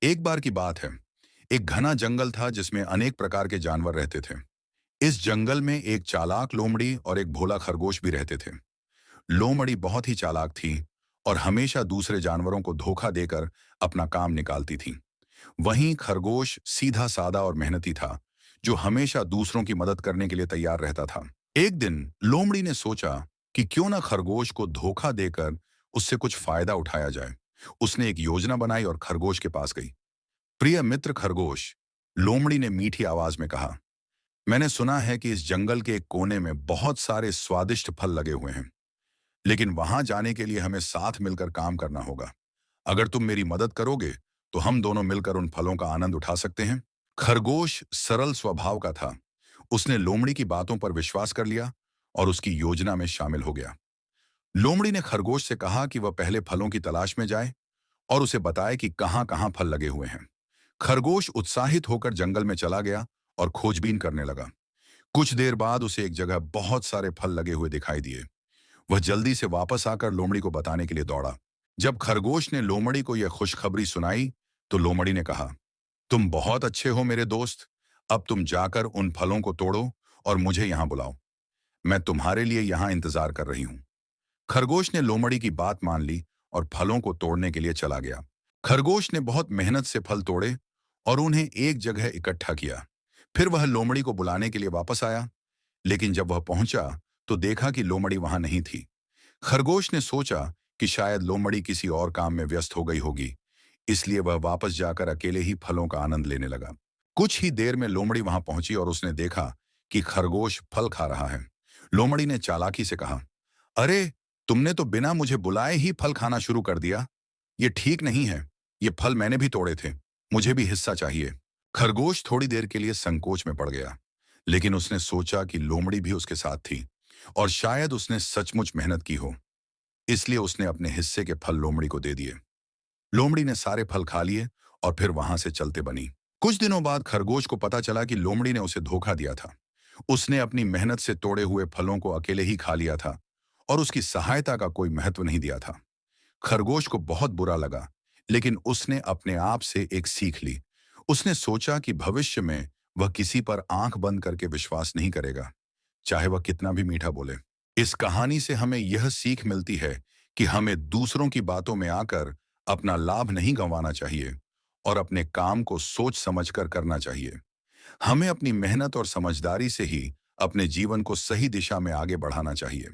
एक बार की बात है। एक घना जंगल था जिसमें अनेक प्रकार के जानवर रहते थे। इस जंगल में एक चालाक लोमड़ी और एक भोला खरगोश भी रहते थे। लोमड़ी बहुत ही चालाक थी और हमेशा दूसरे जानवरों को धोखा देकर अपना काम निकालती थी। वहीं खरगोश सीधा सादा और मेहनती था, जो हमेशा दूसरों की मदद करने के लिए तैयार रहता था। एक दिन लोमड़ी ने सोचा कि क्यों ना खरगोश को धोखा देकर उससे कुछ फायदा उठाया जाए। उसने एक योजना बनाई और खरगोश के पास गई। प्रिय मित्र खरगोश, लोमड़ी ने मीठी आवाज में कहा, मैंने सुना है कि इस जंगल के एक कोने में बहुत सारे स्वादिष्ट फल लगे हुए हैं, लेकिन वहां जाने के लिए हमें साथ मिलकर काम करना होगा। अगर तुम मेरी मदद करोगे, तो हम दोनों मिलकर उन फलों का आनंद उठा सकते हैं। खरगोश सरल स्वभाव का था। उसने लोमड़ी की बातों पर विश्वास कर लिया और उसकी योजना में शामिल हो गया। लोमड़ी ने खरगोश से कहा कि वह पहले फलों की तलाश में जाए और उसे बताए कि कहां कहां फल लगे हुए हैं। खरगोश उत्साहित होकर जंगल में चला गया और खोजबीन करने लगा। कुछ देर बाद उसे एक जगह बहुत सारे फल लगे हुए दिखाई दिए। वह जल्दी से वापस आकर लोमड़ी को बताने के लिए दौड़ा। जब खरगोश ने लोमड़ी को यह खुशखबरी सुनाई, तो लोमड़ी ने कहा, तुम बहुत अच्छे हो मेरे दोस्त। अब तुम जाकर उन फलों को तोड़ो और मुझे यहाँ बुलाओ। मैं तुम्हारे लिए यहाँ इंतजार कर रही हूँ। खरगोश ने लोमड़ी की बात मान ली और फलों को तोड़ने के लिए चला गया। खरगोश ने बहुत मेहनत से फल तोड़े और उन्हें एक जगह इकट्ठा किया। फिर वह लोमड़ी को बुलाने के लिए वापस आया, लेकिन जब वह पहुंचा तो देखा कि लोमड़ी वहां नहीं थी। खरगोश ने सोचा कि शायद लोमड़ी किसी और काम में व्यस्त हो गई होगी, इसलिए वह वापस जाकर अकेले ही फलों का आनंद लेने लगा। कुछ ही देर में लोमड़ी वहां पहुंची और उसने देखा कि खरगोश फल खा रहा है। लोमड़ी ने चालाकी से कहा, अरे, तुमने तो बिना मुझे बुलाए ही फल खाना शुरू कर दिया। ये ठीक नहीं है। ये फल मैंने भी तोड़े थे। मुझे भी हिस्सा चाहिए। खरगोश थोड़ी देर के लिए संकोच में पड़ गया, लेकिन उसने सोचा कि लोमड़ी भी उसके साथ थी और शायद उसने सचमुच मेहनत की हो। इसलिए उसने अपने हिस्से के फल लोमड़ी को दे दिए। लोमड़ी ने सारे फल खा लिए और फिर वहां से चलते बनी। कुछ दिनों बाद खरगोश को पता चला कि लोमड़ी ने उसे धोखा दिया था। उसने अपनी मेहनत से तोड़े हुए फलों को अकेले ही खा लिया था और उसकी सहायता का कोई महत्व नहीं दिया था। खरगोश को बहुत बुरा लगा, लेकिन उसने अपने आप से एक सीख ली। उसने सोचा कि भविष्य में वह किसी पर आंख बंद करके विश्वास नहीं करेगा, चाहे वह कितना भी मीठा बोले। इस कहानी से हमें यह सीख मिलती है कि हमें दूसरों की बातों में आकर अपना लाभ नहीं गंवाना चाहिए और अपने काम को सोच समझकर करना चाहिए। हमें अपनी मेहनत और समझदारी से ही अपने जीवन को सही दिशा में आगे बढ़ाना चाहिए।